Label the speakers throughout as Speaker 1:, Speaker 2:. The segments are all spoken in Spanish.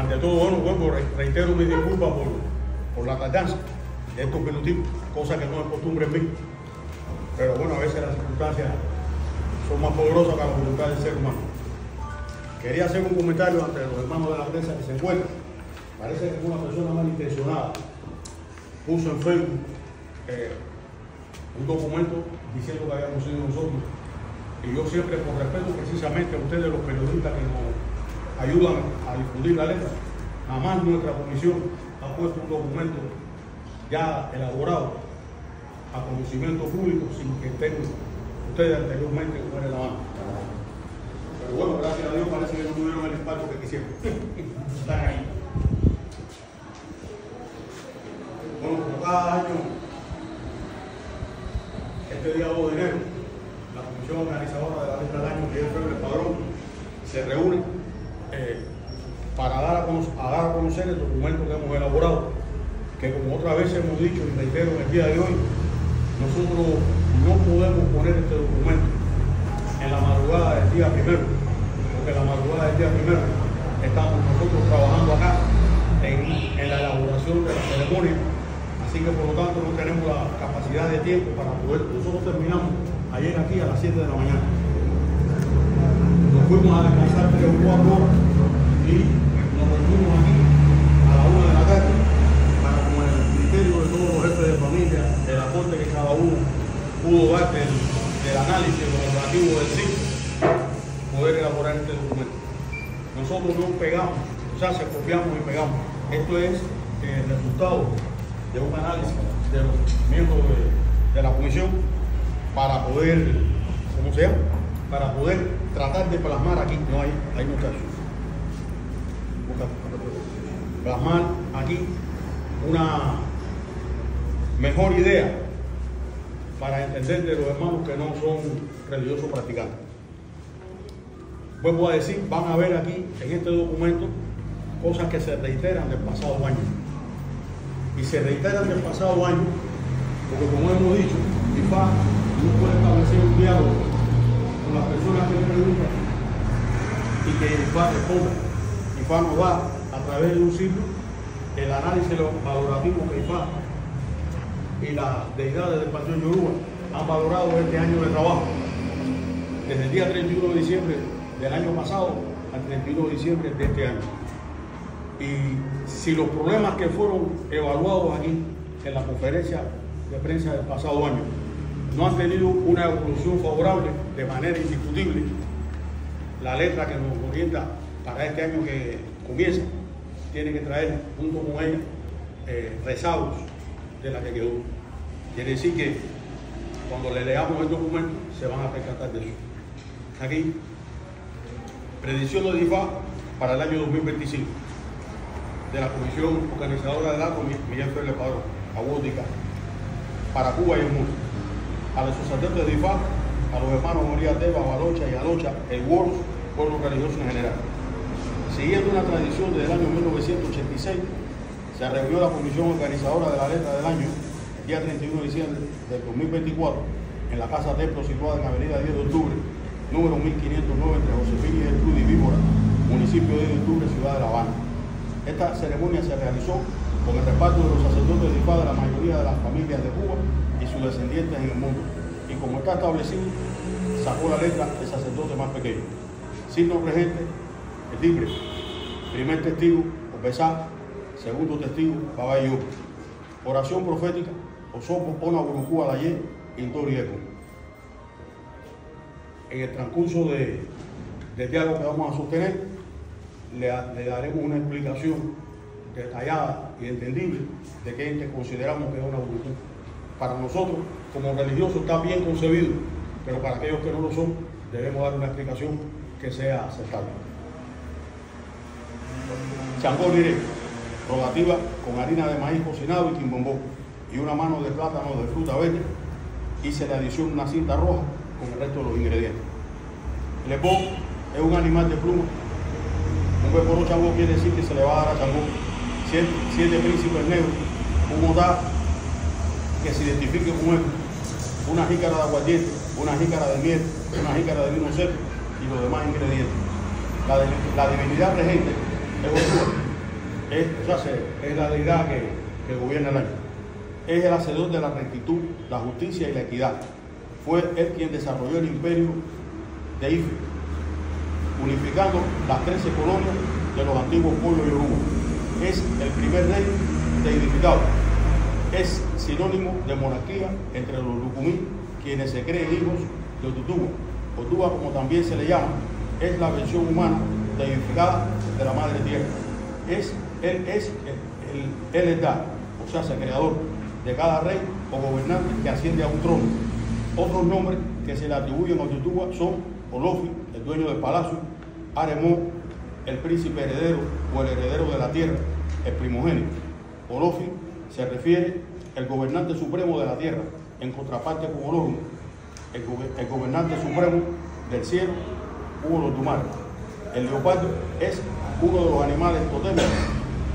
Speaker 1: ante todo, bueno, reitero mis disculpas por la tardanza de estos minutitos, cosa que no es costumbre en mí. Pero bueno, a veces las circunstancias son más poderosas que la voluntad del ser humano. Quería hacer un comentario ante los hermanos de la prensa que se encuentran. Parece que una persona malintencionada puso en Facebook un documento diciendo que habíamos sido nosotros. Y yo siempre, por respeto precisamente a ustedes, los periodistas que nos ayudan a difundir la letra, jamás nuestra comisión ha puesto un documento ya elaborado a conocimiento público sin que estén ustedes anteriormente con la mano. Pero bueno, gracias a Dios parece que no tuvieron el impacto que quisieron. Están ahí. Bueno, como cada año, este día 2 de enero, la comisión organizadora de la letra del año, Miguel Feble Padrón, se reúne para dar a conocer el documento que hemos elaborado, que como otra vez hemos dicho y reitero en el día de hoy, nosotros no podemos poner este documento en la madrugada del día primero, porque en la madrugada del día primero estamos nosotros trabajando acá en la elaboración de la ceremonia, así que por lo tanto no tenemos la capacidad de tiempo para poder. Nosotros terminamos ayer aquí a las 7 de la mañana. Nos fuimos a descansar 3 o 4 horas y nos volvimos aquí a la 1 de la tarde para, con el criterio de todos los jefes de familia, el aporte que cada uno pudo dar del análisis relativo del sitio, poder elaborar este documento. Nosotros no pegamos, o sea, se copiamos y pegamos. Esto es el resultado de un análisis de los miembros de la comisión para poder, ¿cómo se llama? Para poder tratar de plasmar aquí, no hay muchachos, plasmar aquí una mejor idea para entender de los hermanos que no son religiosos practicantes. Vuelvo a decir, van a ver aquí en este documento cosas que se reiteran del pasado año. Y se reiteran del pasado año porque, como hemos dicho, IFA no puede establecer un diálogo con las personas que le preguntan y que IFA responda. IFA nos da a través de un sitio el análisis valorativo que IFA y las deidades del Panteón Yoruba han valorado este año de trabajo, desde el día 31 de diciembre del año pasado al 31 de diciembre de este año. Y si los problemas que fueron evaluados aquí en la conferencia de prensa del pasado año no han tenido una evolución favorable de manera indiscutible, la letra que nos orienta para este año que comienza tiene que traer junto con ella rezagos de la que quedó. Quiere decir que cuando le leamos el documento se van a percatar de eso. Aquí, predicción de IFA para el año 2025 de la comisión organizadora del acto Miguel Feble Padrón, Aguótica, para Cuba y el mundo. A los sacerdotes de IFA, a los hermanos Moría Teba, Balocha y Alocha, el WORS, pueblo religioso en general. Siguiendo una tradición desde el año 1986, se reunió la comisión organizadora de la letra del año el día 31 de diciembre del 2024 en la Casa Templo situada en Avenida 10 de Octubre, número 1509, entre Josefina y Gertrudis y Víbora, municipio de 10 de Octubre, Ciudad de La Habana. Esta ceremonia se realizó con el respaldo de los sacerdotes de IFA de la mayoría de las familias de Cuba y sus descendientes en el mundo. Y como está establecido, sacó la letra el sacerdote más pequeño. Signo regente, el libre. Primer testigo, Opesá. Segundo testigo, Caballo. Oración profética, Osopo, Ona, Burucúa, Dayé, Intorieco. En el transcurso del diálogo que vamos a sostener, le daremos una explicación detallada y entendible de qué consideramos que es una voluntad. Para nosotros, como religiosos, está bien concebido, pero para aquellos que no lo son, debemos dar una explicación que sea aceptable. Changó liré, rogativa con harina de maíz cocinado y quimbombó, y una mano de plátano de fruta verde. Hice la adición de una cinta roja con el resto de los ingredientes. Lepó es un animal de pluma. Un beporo Changó quiere decir que se le va a dar a Changó. 7 príncipes negros, un otá que se identifique con él, una jícara de aguardiente, una jícara de miel, una jícara de vino seco y los demás ingredientes. La divinidad regente es Osúa, es la deidad que gobierna el año. Es el hacedor de la rectitud, la justicia y la equidad. Fue él quien desarrolló el imperio de Ife, unificando las 13 colonias de los antiguos pueblos yoruba. Es el primer rey deidificado. Es sinónimo de monarquía entre los lucumí, quienes se creen hijos de Otutuwa. Otuwa, como también se le llama, es la versión humana deidificada de la Madre Tierra. Él es el Edad, o sea, el creador de cada rey o gobernante que asciende a un trono. Otros nombres que se le atribuyen a Otutuwa son Olofi, el dueño del palacio; Aremó, el príncipe heredero o el heredero de la tierra, el primogénito. Olofi se refiere al gobernante supremo de la tierra, en contraparte con Olofi, el gobernante supremo del cielo, Hugo Lotumar. El leopardo es uno de los animales totémicos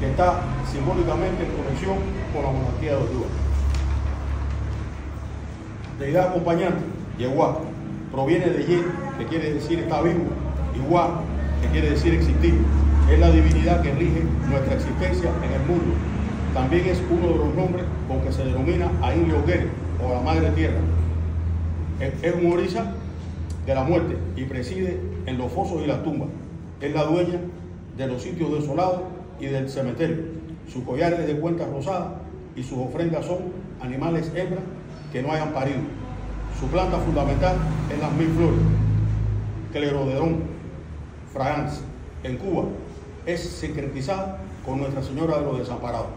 Speaker 1: que está simbólicamente en conexión con la monarquía de Otutuwa. Deidad acompañante, Yeguá, proviene de Ye, que quiere decir está vivo, y Wa, que quiere decir existir. Es la divinidad que rige nuestra existencia en el mundo. También es uno de los nombres con que se denomina a Inleogere, o la Madre Tierra. Es un orisa de la muerte y preside en los fosos y las tumbas. Es la dueña de los sitios desolados y del cementerio. Sus collares de cuentas rosadas y sus ofrendas son animales hembras que no hayan parido. Su planta fundamental es las 1000 flores, Clerodendron fragans. En Cuba es sincretizada con Nuestra Señora de los Desamparados.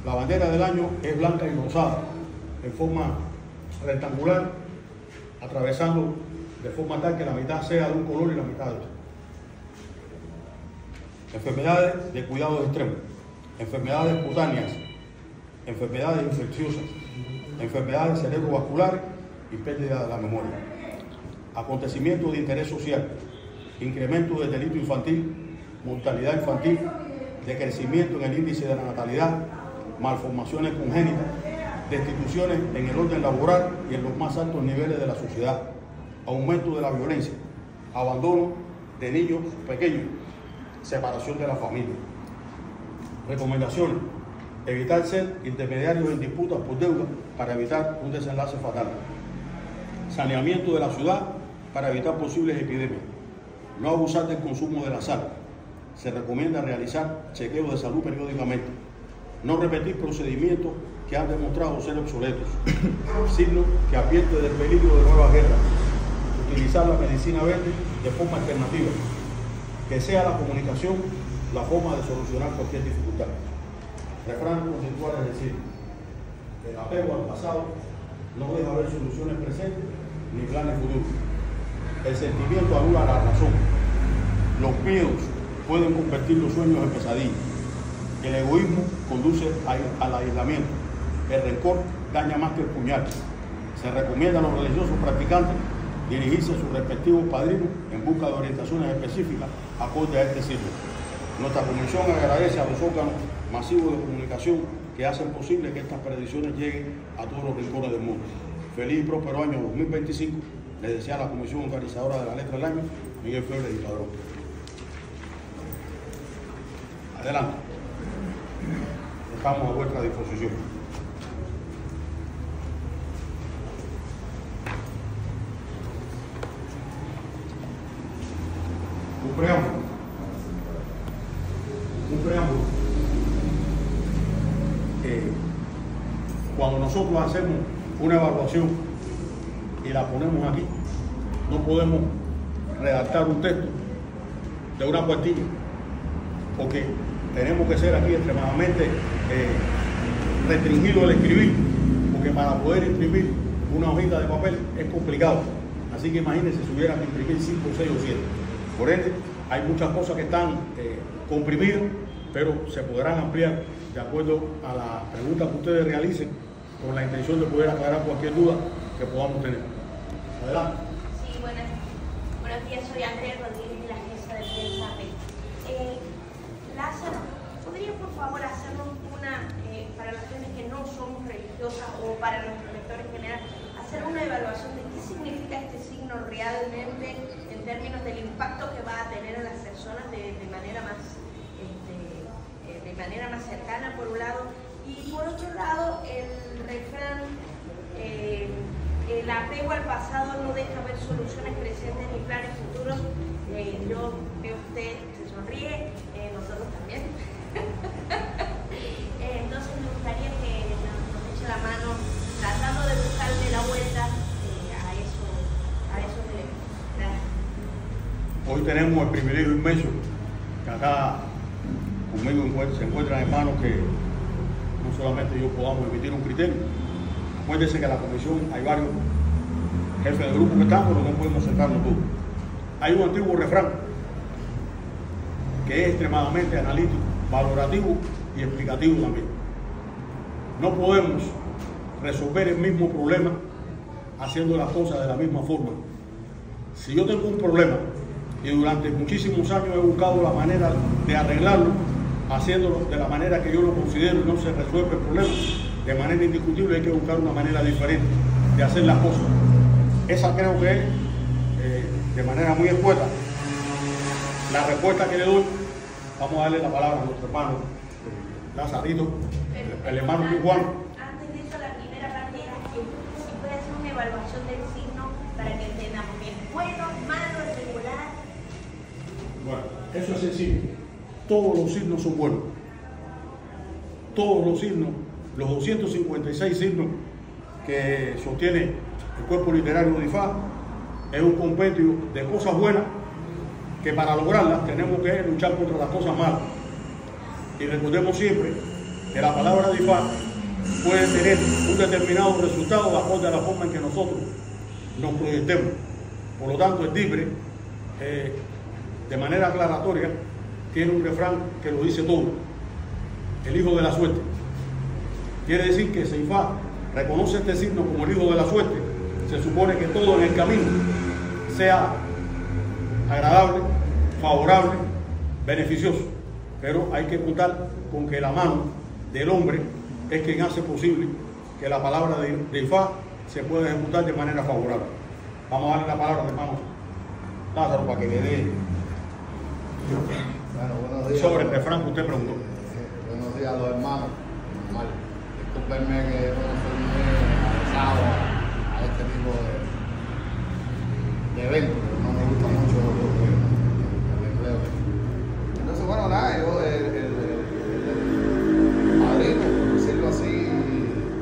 Speaker 1: La bandera del año es blanca y rosada, en forma rectangular, atravesando de forma tal que la mitad sea de un color y la mitad de otro. Enfermedades de cuidados extremos, enfermedades cutáneas, enfermedades infecciosas, enfermedades cerebrovasculares y pérdida de la memoria. Acontecimientos de interés social, incremento del delito infantil, mortalidad infantil, decrecimiento en el índice de la natalidad, malformaciones congénitas, destituciones en el orden laboral y en los más altos niveles de la sociedad, aumento de la violencia, abandono de niños pequeños, separación de la familia. Recomendaciones: evitar ser intermediarios en disputas por deuda para evitar un desenlace fatal. Saneamiento de la ciudad para evitar posibles epidemias. No abusar del consumo de la sal. Se recomienda realizar chequeos de salud periódicamente. No repetir procedimientos que han demostrado ser obsoletos. Signo que advierte del peligro de nuevas guerras. Utilizar la medicina verde de forma alternativa. Que sea la comunicación la forma de solucionar cualquier dificultad. Refrán conceptual es decir, el apego al pasado no deja ver soluciones presentes ni planes futuros. El sentimiento anula la razón. Los miedos pueden convertir los sueños en pesadillas. El egoísmo conduce al aislamiento. El rencor daña más que el puñal. Se recomienda a los religiosos practicantes dirigirse a sus respectivos padrinos en busca de orientaciones específicas acorde a este ciclo. Nuestra comisión agradece a los órganos masivos de comunicación que hacen posible que estas predicciones lleguen a todos los rincones del mundo. Feliz y próspero año 2025. Les desea la comisión organizadora de la letra del año, Miguel Febles y Padrón. Adelante. Estamos a vuestra disposición. Un preámbulo. Cuando nosotros hacemos una evaluación y la ponemos aquí, no podemos redactar un texto de una cuartilla, porque tenemos que ser aquí extremadamente restringido el escribir, porque para poder imprimir una hojita de papel es complicado. Así que imagínense si hubiera que imprimir 5, 6 o 7. Por ende, hay muchas cosas que están comprimidas, pero se podrán ampliar de acuerdo a las preguntas que ustedes realicen, con la intención de poder aclarar cualquier duda que podamos tener. Adelante.
Speaker 2: Sí, buenos días, soy Andrea Rodríguez de la Agencia de Prensa AP. Lázaro, ¿podría por favor hacernos para las personas que no somos religiosas o para nuestros lectores en general, hacer una evaluación de qué significa este signo realmente en términos del impacto que va a tener en las personas de manera más manera más cercana por un lado, y por otro lado el refrán, el apego al pasado no deja ver soluciones presentes ni planes futuros. Yo veo que usted se sonríe, nosotros también. Entonces me gustaría que nos eche la mano tratando de buscarle la vuelta a esos elementos. Gracias.
Speaker 1: Hoy tenemos el privilegio inmenso que acá conmigo se encuentran hermanos que no solamente yo podamos emitir un criterio. Acuérdense que en la comisión hay varios jefes de grupo que están, pero no podemos sentarnos todos. Hay un antiguo refrán que es extremadamente analítico, valorativo y explicativo también. No podemos resolver el mismo problema haciendo las cosas de la misma forma. Si yo tengo un problema y durante muchísimos años he buscado la manera de arreglarlo, haciéndolo de la manera que yo lo considero y no se resuelve el problema, de manera indiscutible hay que buscar una manera diferente de hacer las cosas. Esa creo que es, de manera muy escueta, la respuesta que le doy. Vamos a darle la palabra a nuestro hermano Lazarito, el hermano Juan.
Speaker 2: Antes de eso, la primera parte era que si puede hacer una evaluación del signo para que entendamos bien. Bueno, malo, regular.
Speaker 1: Bueno, eso es sencillo. Todos los signos son buenos. Todos los signos, los 256 signos que sostiene el cuerpo literario de IFA, es un compendio de cosas buenas que para lograrlas tenemos que luchar contra las cosas malas. Y recordemos siempre que la palabra de IFA puede tener un determinado resultado de acuerdo a la forma en que nosotros nos proyectemos. Por lo tanto, el DIPRE, de manera aclaratoria, tiene un refrán que lo dice todo: el hijo de la suerte. Quiere decir que si IFA reconoce este signo como el hijo de la suerte, se supone que todo en el camino sea agradable, favorable, beneficioso. Pero hay que contar con que la mano del hombre es quien hace posible que la palabra de IFA se pueda ejecutar de manera favorable. Vamos a darle la palabra al hermano Lázaro para que le dé sobre el refrán que usted preguntó.
Speaker 3: Buenos días a los hermanos. Discúlpenme que no soy muy avanzado a este tipo de eventos, no me gusta mucho el empleo. Entonces, bueno, nada, yo el padrino, por decirlo así,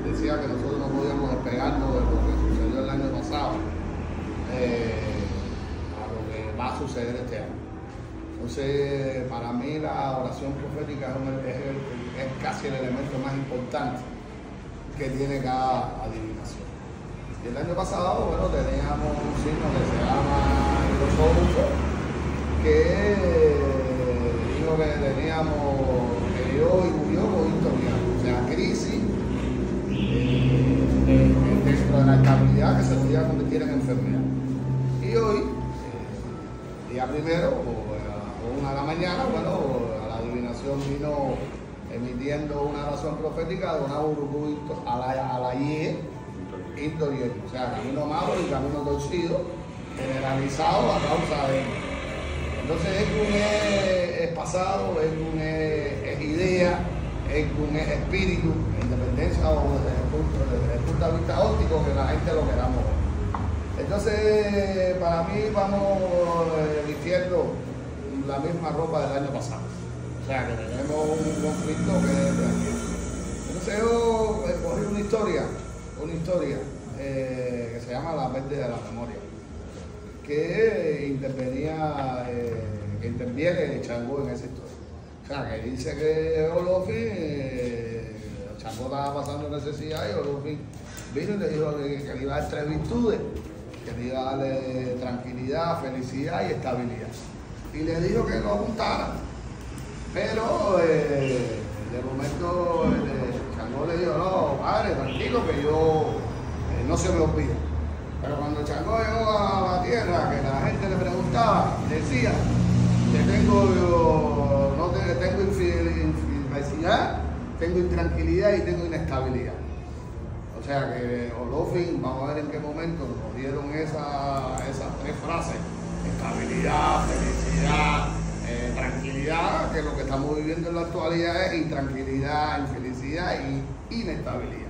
Speaker 3: decía que nosotros no podíamos despegarnos de lo que sucedió el año pasado a lo que va a suceder este año. Entonces, para mí la oración profética es casi el elemento más importante que tiene cada adivinación. Y el año pasado, bueno, teníamos un signo que se llama Hierosophus, que dijo que teníamos que yo y murió con historial, o sea, crisis dentro de la estabilidad que se podía convertir en enfermedad. Y hoy, día primero, o 1 de la mañana, bueno, la adivinación vino emitiendo una oración profética de una urucú a la IE, o sea, camino malo y camino torcido, generalizado a causa de. Entonces, es pasado, es idea, es espíritu, independencia o desde el punto de vista óptico que la gente lo queramos. Entonces, para mí, vamos vistiendo la misma ropa del año pasado. O sea, que tenemos un conflicto que es de aquí. Entonces yo cogí una historia que se llama La Verde de la Memoria, que interviene Changó en esa historia. O sea, que dice que Olofin, Changó estaba pasando necesidad y Olofin vino y le dijo que le iba a dar 3 virtudes, que le iba a darle tranquilidad, felicidad y estabilidad. Y le dijo que lo apuntara. Pero de momento Changó le dijo: no, padre, tranquilo que yo no se me olvida. Pero cuando Changó llegó a la tierra, que la gente le preguntaba, decía que tengo infelicidad, tengo intranquilidad y tengo inestabilidad. O sea que Olofin, vamos a ver en qué momento nos dieron esas 3 frases: estabilidad, felicidad, tranquilidad asociada a que lo que estamos viviendo en la actualidad es intranquilidad, infelicidad y inestabilidad.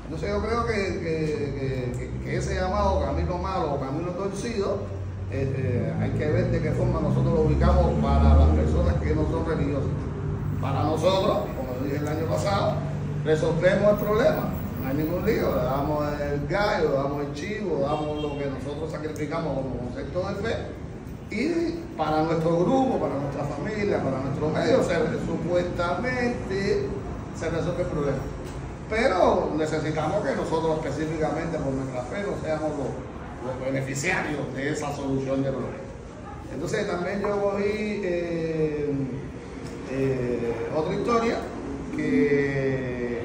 Speaker 3: Entonces yo creo que ese llamado camino malo o camino torcido, hay que ver de qué forma nosotros lo ubicamos para las personas que no son religiosas. Para nosotros, como dije el año pasado, resolvemos el problema, no hay ningún lío, le damos el gallo, le damos el chivo, damos lo que nosotros sacrificamos como concepto de fe, y para nuestro grupo, para nuestra familia, para nuestros medios, supuestamente se resuelve el problema. Pero necesitamos que nosotros específicamente por nuestra fe no seamos los beneficiarios de esa solución de problemas. Entonces también yo cogí otra historia que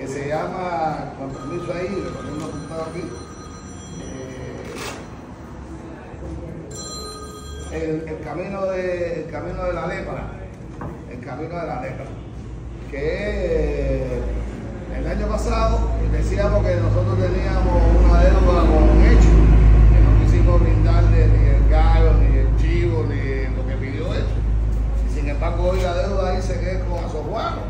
Speaker 3: se llama, con permiso ahí, lo tengo apuntado aquí, el camino de la lepra, que el año pasado decíamos que nosotros teníamos una deuda con un hecho, que no quisimos brindarle ni el gallo, ni el chivo, ni lo que pidió hecho. Y sin embargo hoy la deuda dice que es con azoguano,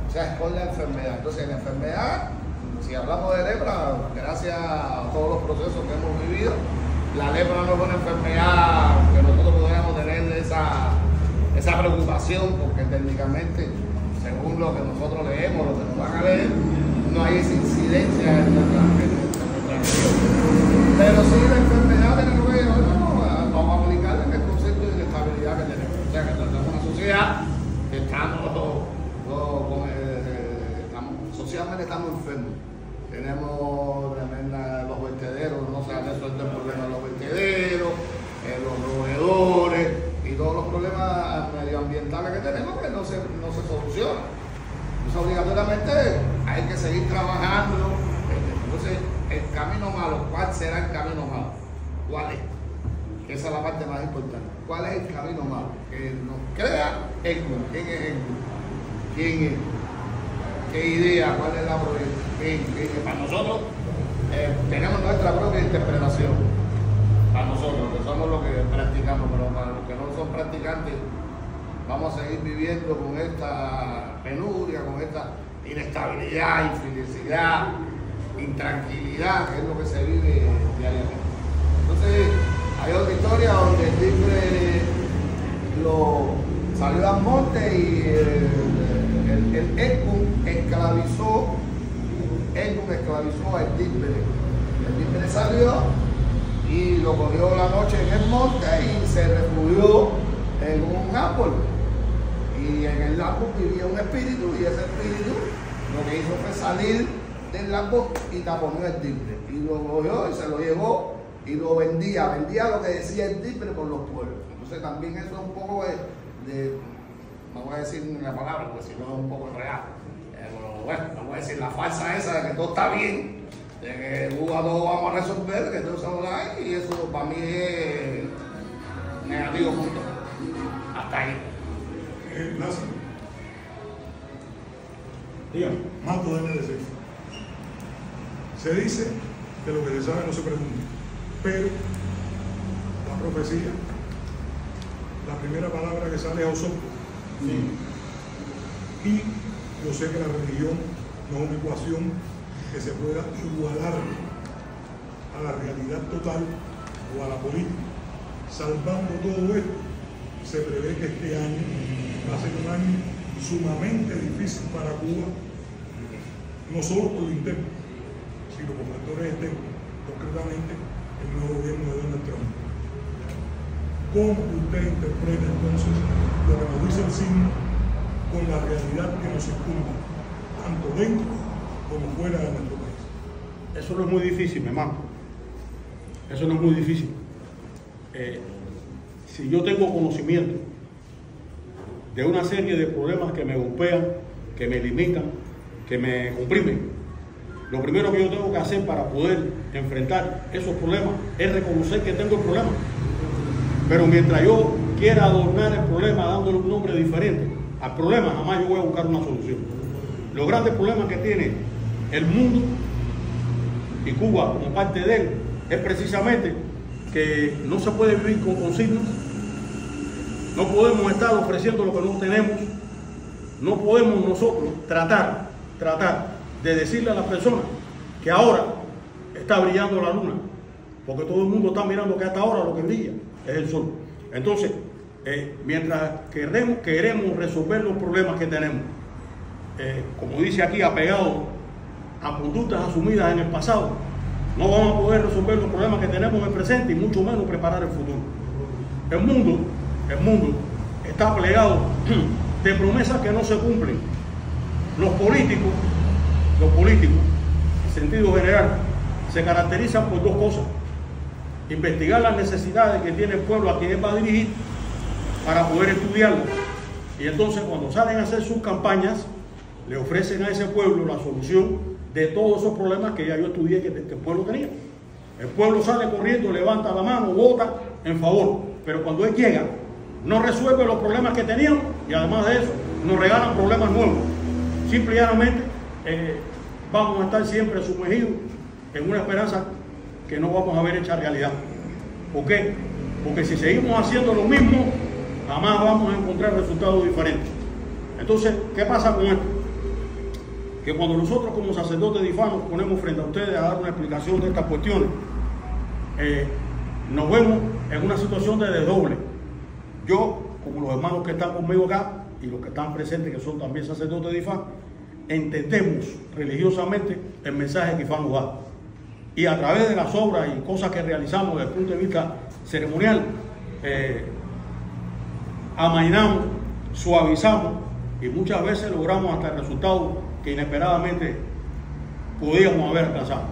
Speaker 3: o sea, es con la enfermedad. Entonces la enfermedad, si hablamos de lepra, gracias a todos los procesos que hemos vivido, la lepra no es una enfermedad que nosotros pudiéramos tener esa preocupación, porque técnicamente, según lo que nosotros leemos, lo que nos van a leer, no hay esa incidencia en nuestra región. Pero sí la enfermedad tenemos que vamos a aplicarle el concepto de inestabilidad que tenemos. O sea, que tenemos una sociedad que socialmente estamos enfermos. Tenemos los vertederos, no se han resuelto el problema de los vertederos, los roedores y todos los problemas medioambientales que tenemos que no se solucionan. Entonces obligatoriamente hay que seguir trabajando. Entonces el camino malo, ¿cuál será el camino malo? ¿Cuál es? Que esa es la parte más importante. ¿Cuál es el camino malo? Que nos crea Edmund. ¿Quién es Edmund? ¿Quién es? ¿Qué idea? ¿Cuál es la proyección? Para nosotros tenemos nuestra propia interpretación. Para nosotros, que somos los que practicamos, pero para los que no son practicantes, vamos a seguir viviendo con esta penuria, con esta inestabilidad, infelicidad, intranquilidad, que es lo que se vive diariamente. Entonces, hay otra historia donde el tigre salió al monte y el Edmund esclavizó al tigre. El tigre salió y lo cogió la noche en el monte y se refugió en un árbol. Y en el árbol vivía un espíritu, y ese espíritu lo que hizo fue salir del árbol y taponó el tigre. Y lo cogió y se lo llevó y lo vendía lo que decía el tigre por los pueblos. Entonces también eso es un poco no voy a decir la palabra porque si no es un poco real. Bueno, no voy a decir la falsa esa de que todo está bien, de que a todos vamos a resolver, que todo está online, y eso para mí es negativo punto. Hasta ahí.
Speaker 4: Lázaro.
Speaker 1: Dígame.
Speaker 4: Mato de NDC. Se dice que lo que se sabe no se pregunta, pero la profecía, la primera palabra que sale es Osopo.
Speaker 1: Sí.
Speaker 4: Y yo sé que la religión no es una ecuación que se pueda igualar a la realidad total o a la política. Salvando todo esto, se prevé que este año va a ser un año sumamente difícil para Cuba, no solo por lo interno, sino por factores externos, concretamente el nuevo gobierno de Donald Trump. ¿Cómo usted interpreta entonces lo que nos dice el signo con la realidad que nos circunda, tanto dentro como fuera de nuestro país?
Speaker 1: Eso no es muy difícil, mi hermano. Eso no es muy difícil. Si yo tengo conocimiento de una serie de problemas que me golpean, que me limitan, que me comprimen, lo primero que yo tengo que hacer para poder enfrentar esos problemas es reconocer que tengo el problema. Pero mientras yo quiera adornar el problema dándole un nombre diferente al problema, jamás yo voy a buscar una solución. Los grandes problemas que tiene el mundo y Cuba como parte de él es precisamente que no se puede vivir con consignas, no No podemos estar ofreciendo lo que no tenemos. No podemos nosotros tratar de decirle a las personas que ahora está brillando la luna, porque todo el mundo está mirando que hasta ahora lo que brilla es el sol. Entonces, mientras queremos resolver los problemas que tenemos, como dice aquí, apegados a conductas asumidas en el pasado, no vamos a poder resolver los problemas que tenemos en el presente y mucho menos preparar el futuro. El mundo está plegado de promesas que no se cumplen. Los políticos, en sentido general, se caracterizan por dos cosas: investigar las necesidades que tiene el pueblo a quien él va a dirigir para poder estudiarlas, y entonces cuando salen a hacer sus campañas le ofrecen a ese pueblo la solución de todos esos problemas que ya yo estudié que el pueblo tenía. El pueblo sale corriendo, levanta la mano, vota en favor, pero cuando él llega no resuelve los problemas que teníamos y además de eso nos regalan problemas nuevos. Simple y llanamente vamos a estar siempre sumergidos en una esperanza que no vamos a ver hecha realidad. ¿Por qué? Porque si seguimos haciendo lo mismo, jamás vamos a encontrar resultados diferentes. Entonces, ¿qué pasa con esto? Que cuando nosotros como sacerdotes de IFA nos ponemos frente a ustedes a dar una explicación de estas cuestiones, nos vemos en una situación de desdoble. Yo, como los hermanos que están conmigo acá y los que están presentes, que son también sacerdotes de IFA, entendemos religiosamente el mensaje que IFA nos da. Y a través de las obras y cosas que realizamos desde el punto de vista ceremonial, amainamos, suavizamos y muchas veces logramos hasta el resultado que inesperadamente podíamos haber alcanzado.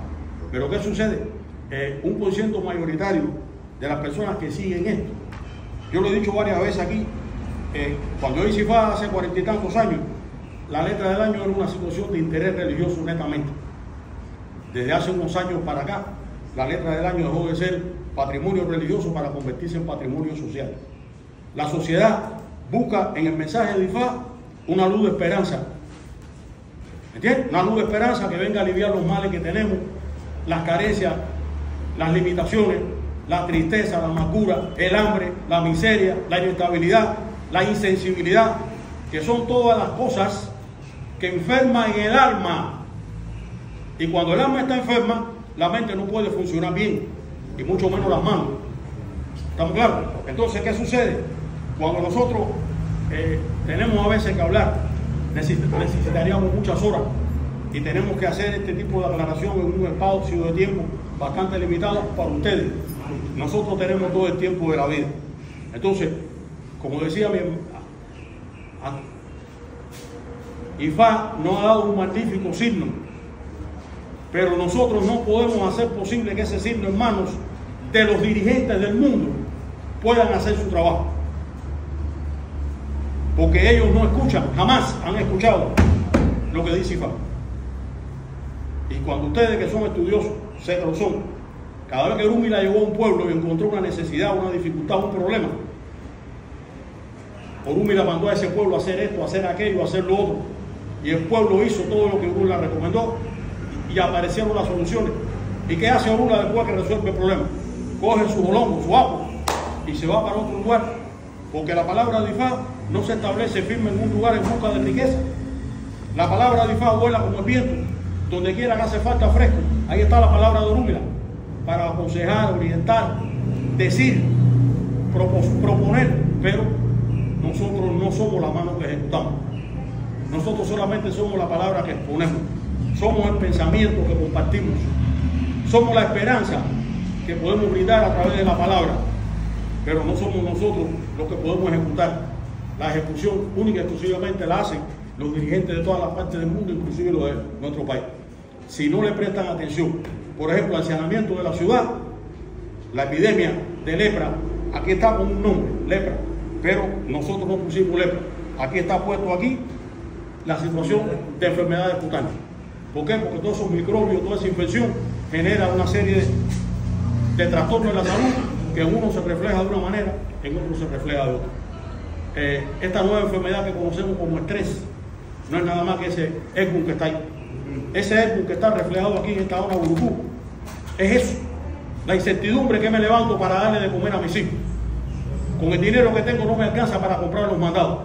Speaker 1: Pero ¿qué sucede? Un por ciento mayoritario de las personas que siguen esto, yo lo he dicho varias veces aquí, cuando yo hice IFA hace 40 y tantos años, la letra del año era una situación de interés religioso netamente. Desde hace unos años para acá, la letra del año dejó de ser patrimonio religioso para convertirse en patrimonio social. La sociedad busca en el mensaje de IFA una luz de esperanza. ¿Entiendes? Una luz de esperanza que venga a aliviar los males que tenemos, las carencias, las limitaciones, la tristeza, la amargura, el hambre, la miseria, la inestabilidad, la insensibilidad, que son todas las cosas que enferman el alma. Y cuando el alma está enferma, la mente no puede funcionar bien, y mucho menos las manos. ¿Estamos claros? Entonces, ¿qué sucede? Cuando nosotros tenemos a veces que hablar, necesitaríamos muchas horas, y tenemos que hacer este tipo de aclaración en un espacio de tiempo bastante limitado para ustedes. Nosotros tenemos todo el tiempo de la vida. Entonces, como decía IFA nos ha dado un magnífico signo, pero nosotros no podemos hacer posible que ese signo en manos de los dirigentes del mundo puedan hacer su trabajo, porque ellos no escuchan, jamás han escuchado lo que dice IFA. Y cuando ustedes, que son estudiosos, sé que lo son, cada vez que Orúmila llegó a un pueblo y encontró una necesidad, una dificultad, un problema, Orúmila mandó a ese pueblo a hacer esto, a hacer aquello, a hacer lo otro, y el pueblo hizo todo lo que Orúmila recomendó y aparecieron las soluciones. ¿Y qué hace Orúmila después que resuelve el problema? Coge su jolombo, su apo y se va para otro lugar, porque la palabra de IFA no se establece firme en un lugar en busca de riqueza. La palabra de IFA vuela como el viento, donde quiera que hace falta fresco. Ahí está la palabra de Orúmila, para aconsejar, orientar, decir, proponer, pero nosotros no somos la mano que ejecutamos. Nosotros solamente somos la palabra que exponemos, somos el pensamiento que compartimos, somos la esperanza que podemos brindar a través de la palabra, pero no somos nosotros los que podemos ejecutar. La ejecución única y exclusivamente la hacen los dirigentes de todas las partes del mundo, inclusive los de nuestro país. Si no le prestan atención, por ejemplo, al saneamiento de la ciudad, la epidemia de lepra, aquí está con un nombre, lepra, pero nosotros no pusimos lepra. Aquí está puesto aquí la situación de enfermedades cutáneas. ¿Por qué? Porque todos esos microbios, toda esa infección genera una serie de trastornos en la salud, que en uno se refleja de una manera, en otro se refleja de otra. Esta nueva enfermedad que conocemos como estrés no es nada más que ese Edmund que está ahí. Ese Edmund que está reflejado aquí en esta hora burbuja. Es eso, la incertidumbre que me levanto para darle de comer a mis hijos. Con el dinero que tengo no me alcanza para comprar los mandados.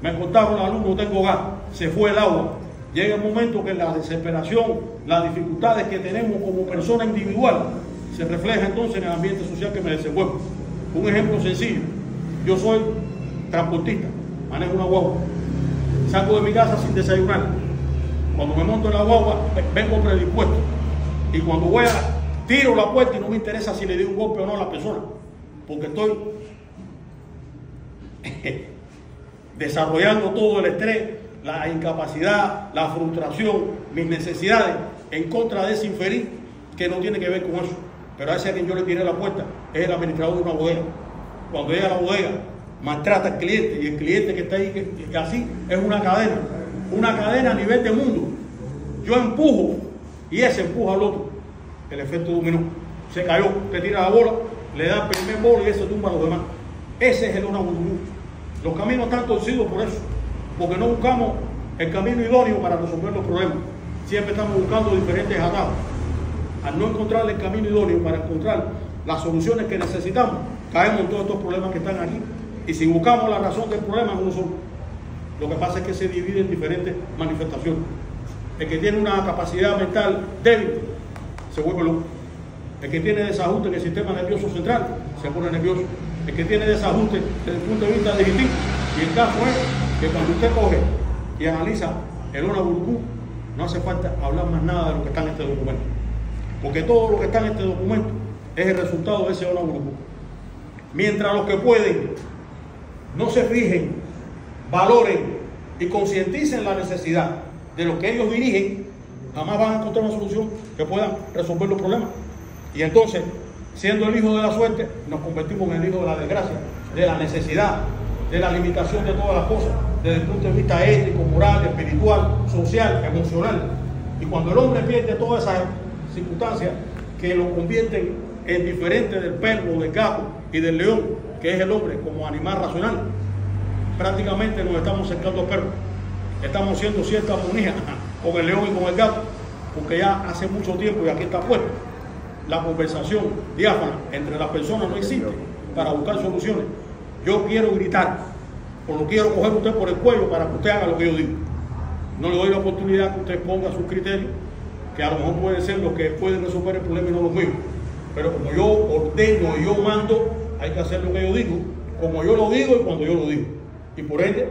Speaker 1: Me cortaron la luz, no tengo gas, se fue el agua. Llega el momento que la desesperación, las dificultades que tenemos como persona individual, se refleja entonces en el ambiente social que me desenvuelvo. Un ejemplo sencillo. Yo soy transportista, manejo una guagua. Salgo de mi casa sin desayunar. Cuando me monto en la guagua, vengo predispuesto. Y cuando voy tiro la puerta y no me interesa si le di un golpe o no a la persona. Porque estoy desarrollando todo el estrés, la incapacidad, la frustración, mis necesidades en contra de ese infeliz que no tiene que ver con eso. Pero a ese a quien yo le tiré la puerta es el administrador de una bodega. Cuando llega a la bodega, maltrata al cliente, y el cliente que está ahí, que así es una cadena a nivel de mundo. Yo empujo y ese empuja al otro. El efecto dominó. Se cayó, te tira la bola, le da el primer bolo y ese tumba a los demás. Ese es el una burbuja. Los caminos están torcidos por eso, porque no buscamos el camino idóneo para resolver los problemas. Siempre estamos buscando diferentes atajos. Al no encontrar el camino idóneo para encontrar las soluciones que necesitamos, caemos en todos estos problemas que están aquí. Y si buscamos la razón del problema, no solo. Lo que pasa es que se divide en diferentes manifestaciones. El que tiene una capacidad mental débil se vuelve loco. El que tiene desajuste en el sistema nervioso central se pone nervioso. El que tiene desajuste desde el punto de vista digestivo. Y el caso es que cuando usted coge y analiza el Ona Burukú, no hace falta hablar más nada de lo que está en este documento. Porque todo lo que está en este documento es el resultado de ese Ona Burukú. Mientras los que pueden no se fijen, valoren y concienticen la necesidad de lo que ellos dirigen, jamás van a encontrar una solución que puedan resolver los problemas. Y entonces, siendo el hijo de la suerte, nos convertimos en el hijo de la desgracia, de la necesidad, de la limitación de todas las cosas, desde el punto de vista ético, moral, espiritual, social, emocional. Y cuando el hombre pierde todas esas circunstancias que lo convierten en diferente del perro, del gato y del león, que es el hombre como animal racional, prácticamente nos estamos acercando al perro. Estamos haciendo cierta armonía con el león y con el gato, porque ya hace mucho tiempo, y aquí está puesto, la conversación diáfana entre las personas no existe para buscar soluciones. Yo quiero gritar, o lo quiero coger usted por el cuello para que usted haga lo que yo digo. No le doy la oportunidad que usted ponga sus criterios, que a lo mejor pueden ser los que pueden resolver el problema y no los míos. Pero como yo ordeno y yo mando, hay que hacer lo que yo digo, como yo lo digo y cuando yo lo digo. Y por ende,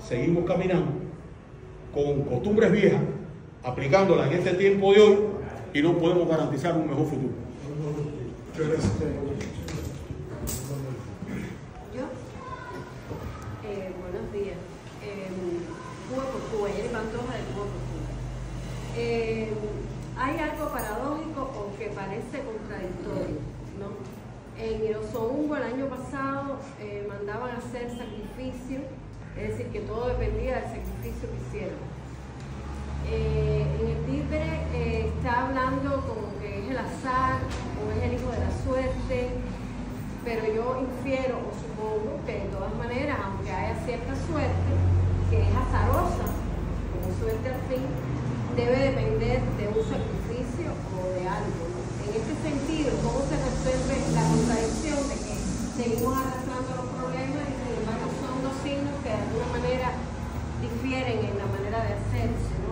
Speaker 1: seguimos caminando con costumbres viejas, aplicándolas en este tiempo de hoy, y no podemos garantizar un mejor futuro.
Speaker 4: Muchas gracias.
Speaker 5: ¿Yo? Buenos días. Cuba por Cuba, Jenny Pantoja de Cuba por Cuba. Hay algo paradójico o que parece contradictorio, ¿no? En Irozongo el año pasado mandaban a hacer sacrificio, es decir, que todo dependía del sacrificio que hicieran. En el Títere está hablando como que es el azar o es el hijo de la suerte, pero yo infiero o supongo que de todas maneras, aunque haya cierta suerte, que es azarosa, como suerte al fin, debe depender de un sacrificio o de algo, ¿no? En este sentido, ¿cómo se resuelve la contradicción de que seguimos arrastrando los problemas y sin embargo son dos signos que de alguna manera difieren en la manera de hacerse, ¿no?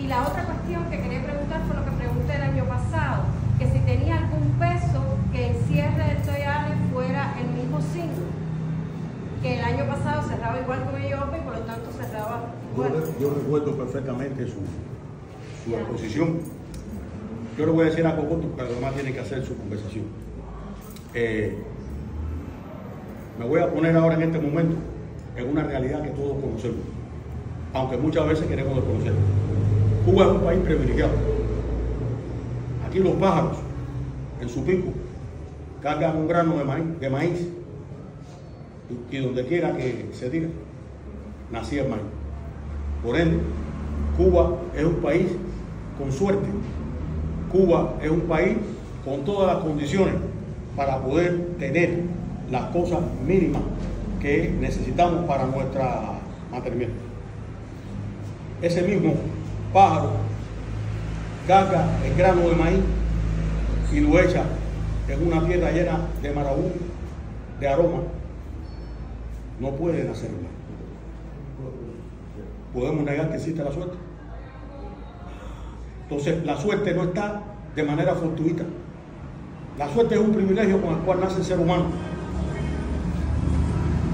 Speaker 5: Y la otra cuestión que quería preguntar fue lo que pregunté el año pasado, que si tenía algún peso que el cierre del Toyale fuera el mismo signo, que el año pasado cerraba igual con Ellope y por lo tanto cerraba igual.
Speaker 1: Yo recuerdo perfectamente su exposición. Yo le voy a decir a Cocoto, porque además tiene que hacer su conversación. Me voy a poner ahora en este momento en una realidad que todos conocemos, aunque muchas veces queremos desconocerla. Cuba es un país privilegiado. Aquí los pájaros, en su pico, cargan un grano de maíz y donde quiera que se tire, nacía el maíz. Por ende, Cuba es un país con suerte. Cuba es un país con todas las condiciones para poder tener las cosas mínimas que necesitamos para nuestra mantenimiento. Ese mismo pájaro carga el grano de maíz y lo echa en una tierra llena de marabú de aroma, no puede nacer el mal. ¿Podemos negar que existe la suerte? Entonces, la suerte no está de manera fortuita. La suerte es un privilegio con el cual nace el ser humano.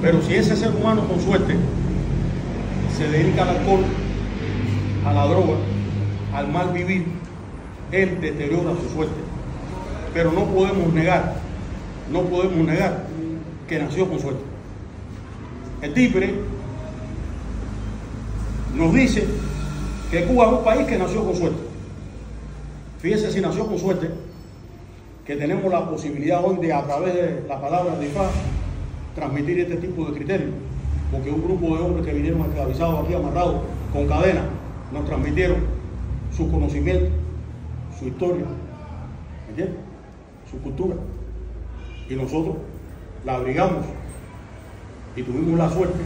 Speaker 1: Pero si ese ser humano con suerte se dedica al alcohol, a la droga, al mal vivir, él deteriora su suerte. Pero no podemos negar que nació con suerte. El TIPRE nos dice que Cuba es un país que nació con suerte. Fíjense si nació con suerte, que tenemos la posibilidad hoy de, a través de la palabra de IFA, transmitir este tipo de criterios, porque un grupo de hombres que vinieron esclavizados aquí, amarrados con cadenas, nos transmitieron su conocimiento, su historia, ¿entiendes? Su cultura, y nosotros la abrigamos y tuvimos la suerte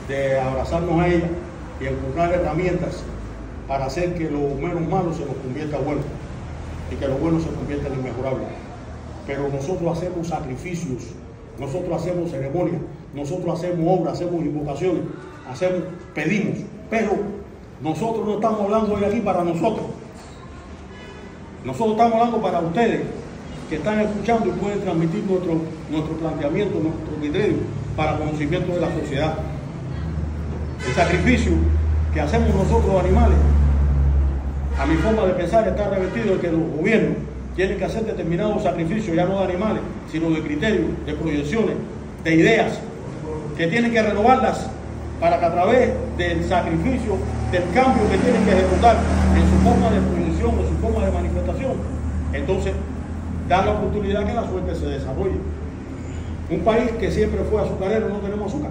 Speaker 1: de abrazarnos a ella y encontrar herramientas para hacer que lo menos malo se nos convierta bueno y que lo bueno se convierta en inmejorable. Pero nosotros hacemos sacrificios, nosotros hacemos ceremonias, nosotros hacemos obras, hacemos invocaciones, pedimos, pero nosotros no estamos hablando hoy aquí para nosotros. Nosotros estamos hablando para ustedes que están escuchando y pueden transmitir nuestro planteamiento, nuestro criterio para conocimiento de la sociedad. El sacrificio que hacemos nosotros los animales, a mi forma de pensar, está revestido de que los gobiernos tienen que hacer determinados sacrificios, ya no de animales, sino de criterios, de proyecciones, de ideas, que tienen que renovarlas para que a través del sacrificio, del cambio que tienen que ejecutar en su forma de proyección, en su forma de manifestación, entonces dar la oportunidad que la suerte se desarrolle. Un país que siempre fue azucarero, no tenemos azúcar.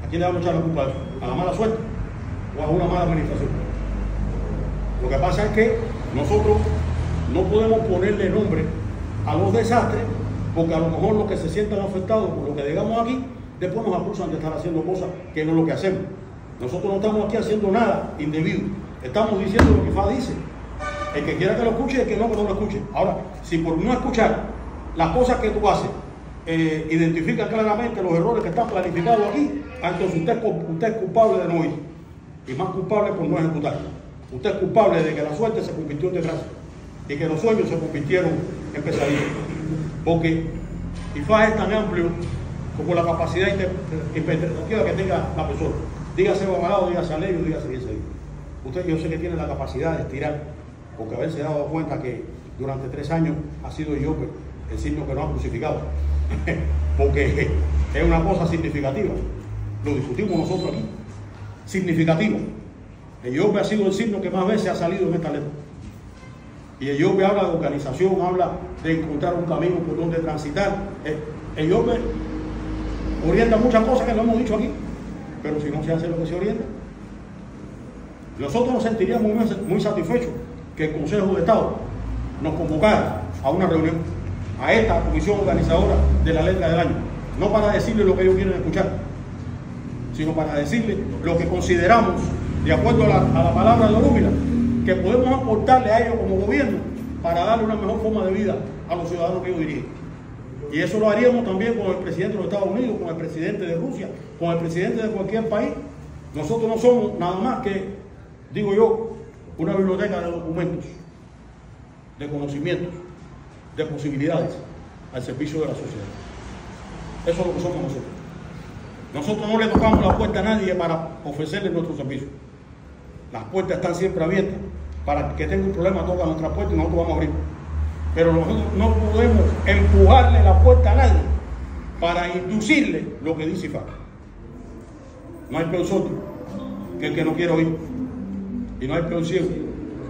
Speaker 1: ¿A quién le vamos a echar la culpa de eso? ¿A la mala suerte o a una mala administración? Lo que pasa es que nosotros no podemos ponerle nombre a los desastres, porque a lo mejor los que se sientan afectados por lo que digamos aquí, después nos acusan de estar haciendo cosas que no es lo que hacemos. Nosotros no estamos aquí haciendo nada indebido. Estamos diciendo lo que FA dice. El que quiera que lo escuche y el que no lo escuche. Ahora, si por no escuchar las cosas que tú haces identifican claramente los errores que están planificados aquí, entonces usted es culpable de no ir. Y más culpable por no ejecutar. Usted es culpable de que la suerte se convirtió en desgracia y que los sueños se convirtieron en pesadillas. Porque IFA es tan amplio como la capacidad interpretativa que tenga la persona. Dígase Babalao, dígase Alejo, dígase ese. Usted, yo sé que tiene la capacidad de estirar, porque haberse dado cuenta que durante 3 años ha sido Iope el signo que no ha crucificado. Porque es una cosa significativa. Lo discutimos nosotros aquí. Significativo. El Iope ha sido el signo que más veces ha salido en esta letra. Y el Iope habla de organización, habla de encontrar un camino por donde transitar. El Iope orienta muchas cosas que no hemos dicho aquí, pero si no se hace lo que se orienta. Nosotros nos sentiríamos muy satisfechos que el Consejo de Estado nos convocara a una reunión, a esta comisión organizadora de la letra del año, no para decirle lo que ellos quieren escuchar, sino para decirle lo que consideramos, de acuerdo a la palabra de Orúmila, que podemos aportarle a ellos como gobierno para darle una mejor forma de vida a los ciudadanos que ellos dirigen. Y eso lo haríamos también con el presidente de los Estados Unidos, con el presidente de Rusia, con el presidente de cualquier país. Nosotros no somos nada más que, digo yo, una biblioteca de documentos, de conocimientos, de posibilidades al servicio de la sociedad. Eso es lo que somos nosotros. Nosotros no le tocamos la puerta a nadie para ofrecerle nuestro servicio. Las puertas están siempre abiertas. Para que tenga un problema, toca nuestra puerta y nosotros vamos a abrir. Pero nosotros no podemos empujarle la puerta a nadie para inducirle lo que dice IFA. No hay peor sordo que el que no quiera oír. Y no hay peor ciego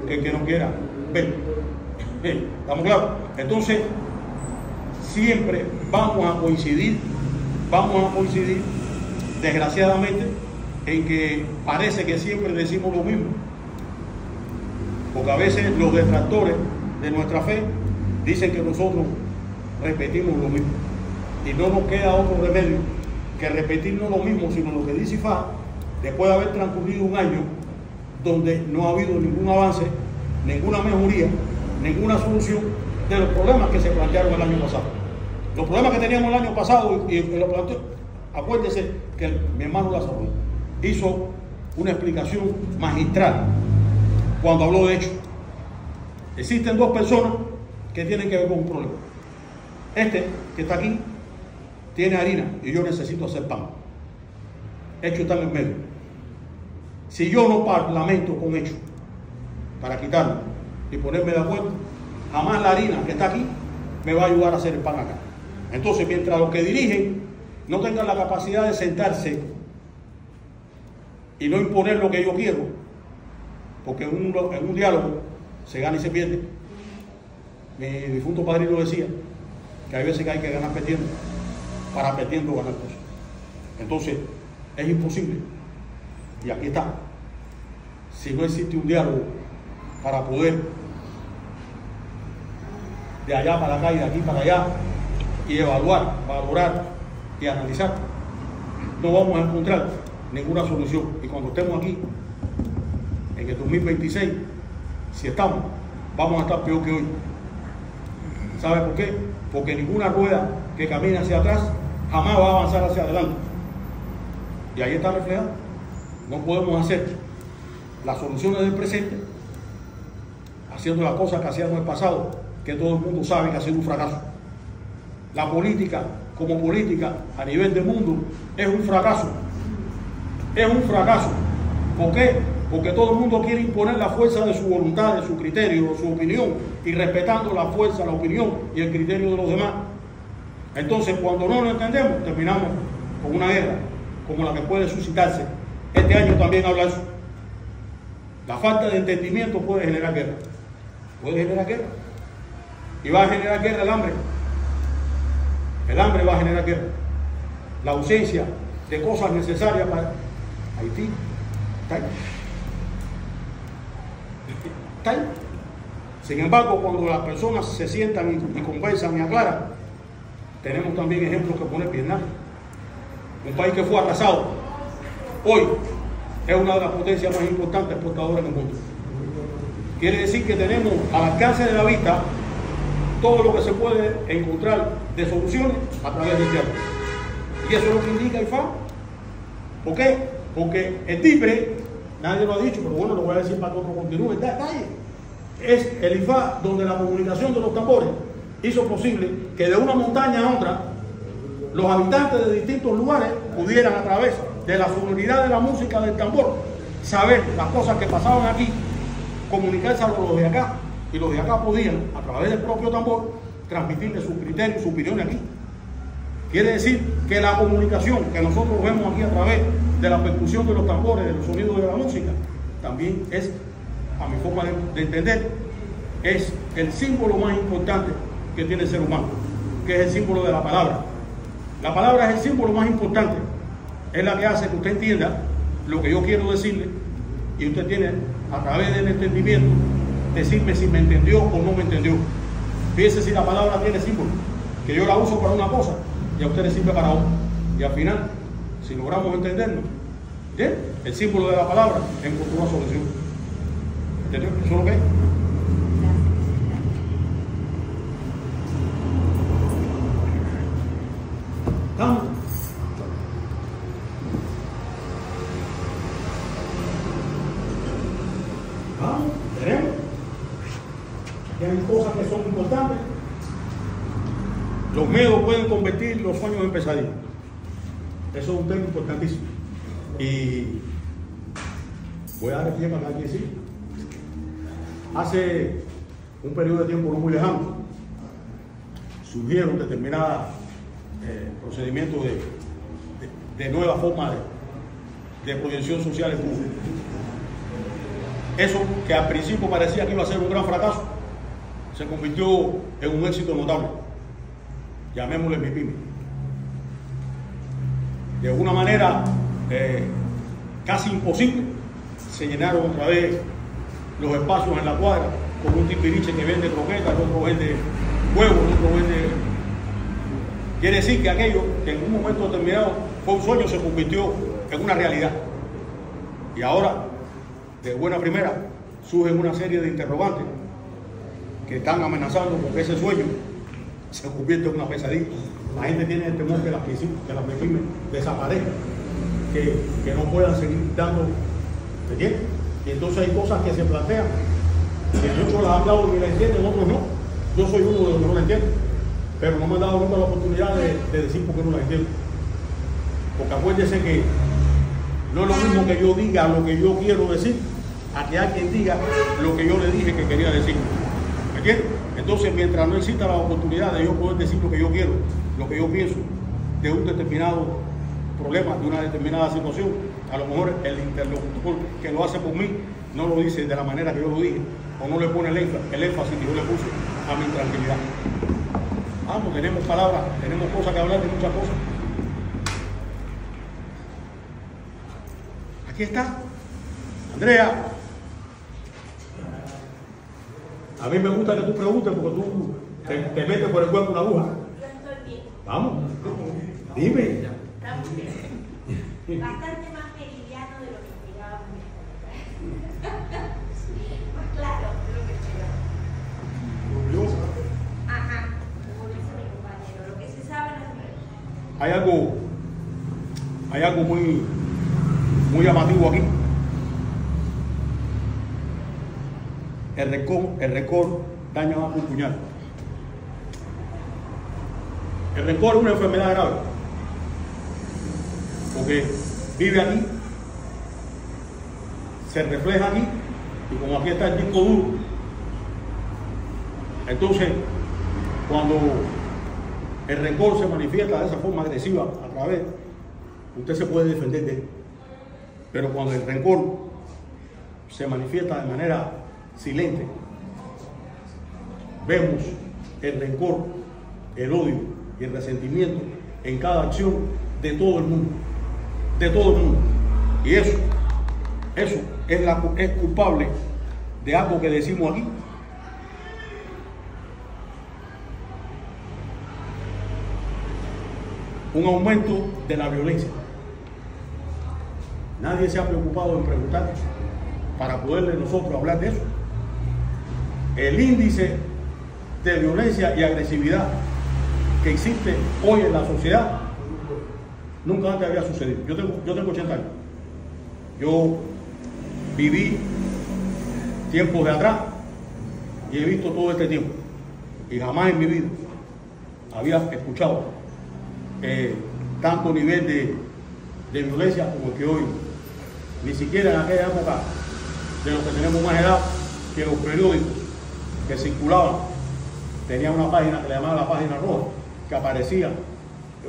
Speaker 1: que el que no quiera ver. ¿Estamos claros? Entonces, siempre vamos a coincidir, desgraciadamente, en que parece que siempre decimos lo mismo. Porque a veces los detractores de nuestra fe dicen que nosotros repetimos lo mismo. Y no nos queda otro remedio que repetirnos lo mismo, sino lo que dice IFA, después de haber transcurrido un año donde no ha habido ningún avance, ninguna mejoría, ninguna solución de los problemas que se plantearon el año pasado. Los problemas que teníamos el año pasado y lo planteó, acuérdese que mi hermano Lázaro hizo una explicación magistral cuando habló de hecho. Existen dos personas que tienen que ver con un problema. Este que está aquí tiene harina y yo necesito hacer pan. Hecho está en el medio. Si yo no parlamento con hecho para quitarlo y ponerme de acuerdo, jamás la harina que está aquí me va a ayudar a hacer el pan acá. Entonces, mientras los que dirigen no tengan la capacidad de sentarse y no imponer lo que yo quiero, porque en un diálogo se gana y se pierde. Mi difunto padrino decía que hay veces que hay que ganar perdiendo para perdiendo ganar cosas. Entonces, es imposible. Y aquí está. Si no existe un diálogo para poder de allá para acá y de aquí para allá y evaluar, valorar y analizar, no vamos a encontrar ninguna solución. Y cuando estemos aquí en el 2026, si estamos, vamos a estar peor que hoy. ¿Sabe por qué? Porque ninguna rueda que camine hacia atrás jamás va a avanzar hacia adelante. Y ahí está reflejado. No podemos hacer las soluciones del presente haciendo las cosas que hacíamos en el pasado, que todo el mundo sabe que ha sido un fracaso. La política, como política a nivel del mundo, es un fracaso. Es un fracaso. ¿Por qué? Porque todo el mundo quiere imponer la fuerza de su voluntad, de su criterio, de su opinión, y respetando la fuerza, la opinión y el criterio de los demás. Entonces, cuando no lo entendemos, terminamos con una guerra como la que puede suscitarse. Este año también habla eso. La falta de entendimiento puede generar guerra. Puede generar guerra. Y va a generar guerra el hambre. El hambre va a generar guerra. La ausencia de cosas necesarias para Haití. Está ahí. Está ahí. Sin embargo, cuando las personas se sientan y conversan y aclaran, tenemos también ejemplos que poner Vietnam. Un país que fue arrasado. Hoy es una de las potencias más importantes exportadoras del mundo. Quiere decir que tenemos al alcance de la vista todo lo que se puede encontrar de soluciones a través del diálogo. Y eso es lo que indica IFA. ¿Por qué? Porque el TIPRE, nadie lo ha dicho, pero bueno, lo voy a decir para que otro continúe, está detalle. Es el IFA donde la comunicación de los tambores hizo posible que de una montaña a otra los habitantes de distintos lugares pudieran, a través de la sonoridad de la música del tambor, saber las cosas que pasaban aquí, comunicarse a los de acá, y los de acá podían, a través del propio tambor, transmitirle sus criterios, su opinión aquí. Quiere decir que la comunicación que nosotros vemos aquí a través de la percusión de los tambores, de los sonidos de la música, también es, a mi forma de entender, es el símbolo más importante que tiene el ser humano, que es el símbolo de la palabra. La palabra es el símbolo más importante, es la que hace que usted entienda lo que yo quiero decirle, y usted tiene, a través del entendimiento, decirme si me entendió o no me entendió. Fíjese si la palabra tiene símbolo, que yo la uso para una cosa y a usted le sirve para otra. Y al final, si logramos entendernos, ¿bien? El símbolo de la palabra encontró una solución. ¿Entendió? ¿Eso es lo que es? ¿Estamos? ¿Vamos? ¿Tenemos? Y hay cosas que son importantes. Los miedos pueden convertir los sueños en pesadillas. Eso es un tema importantísimo. Y voy a dar el pie para que decir. Hace un periodo de tiempo no muy lejano, surgieron determinados procedimientos de nueva forma de proyección social en Cuba. Eso que al principio parecía que iba a ser un gran fracaso, se convirtió en un éxito notable. Llamémosle MIPYME. De una manera casi imposible, se llenaron otra vez los espacios en la cuadra con un tipiriche que vende croquetas, el otro vende huevos, el otro vende... Quiere decir que aquello que en un momento determinado fue un sueño se convirtió en una realidad. Y ahora, de buena primera, surgen una serie de interrogantes que están amenazando con que ese sueño se convierte en una pesadilla. La gente tiene el temor que las MIPYME desaparezcan, que no puedan seguir dando, ¿me entiendes? Y entonces hay cosas que se plantean, que muchos las aplauden y las entienden, otros no. Yo soy uno de los que no la entiendo, pero no me han dado nunca la oportunidad de decir por qué no la entiendo. Porque acuérdense que no es lo mismo que yo diga lo que yo quiero decir, a que alguien diga lo que yo le dije que quería decir. ¿Me entiendes? Entonces, mientras no exista la oportunidad de yo poder decir lo que yo quiero, lo que yo pienso, de un determinado problema, de una determinada situación, a lo mejor el interlocutor que lo hace por mí no lo dice de la manera que yo lo dije, o no le pone el énfasis que yo le puse a mi tranquilidad. Vamos, tenemos palabras, tenemos cosas que hablar de muchas cosas. Aquí está, Andrea. A mí me gusta que tú preguntes porque tú te metes por el cuerpo una aguja.
Speaker 2: Yo estoy bien.
Speaker 1: Vamos, dime.
Speaker 2: Estamos bien. Bastante más meridiano de lo que esperábamos. Más claro de lo que esperábamos. Ajá, como dice mi compañero, lo que se sabe no se pregunta.
Speaker 1: Hay algo muy llamativo aquí. El rencor daña más que un puñal. El rencor es una enfermedad grave, porque vive aquí, se refleja aquí, y como aquí está el disco duro, entonces cuando el rencor se manifiesta de esa forma agresiva a través, usted se puede defender de él. Pero cuando el rencor se manifiesta de manera silente, vemos el rencor, el odio y el resentimiento en cada acción de todo el mundo. De todo el mundo. Y eso es culpable de algo que decimos aquí. Un aumento de la violencia. Nadie se ha preocupado en preguntar para poderle nosotros hablar de eso. El índice de violencia y agresividad que existe hoy en la sociedad nunca antes había sucedido. Yo tengo 80 años. Yo viví tiempos de atrás y he visto todo este tiempo. Y jamás en mi vida había escuchado tanto nivel de violencia como el que hoy. Ni siquiera en aquella época de los que tenemos más edad, que los periódicos que circulaban tenían una página que le llamaban la página roja, que aparecía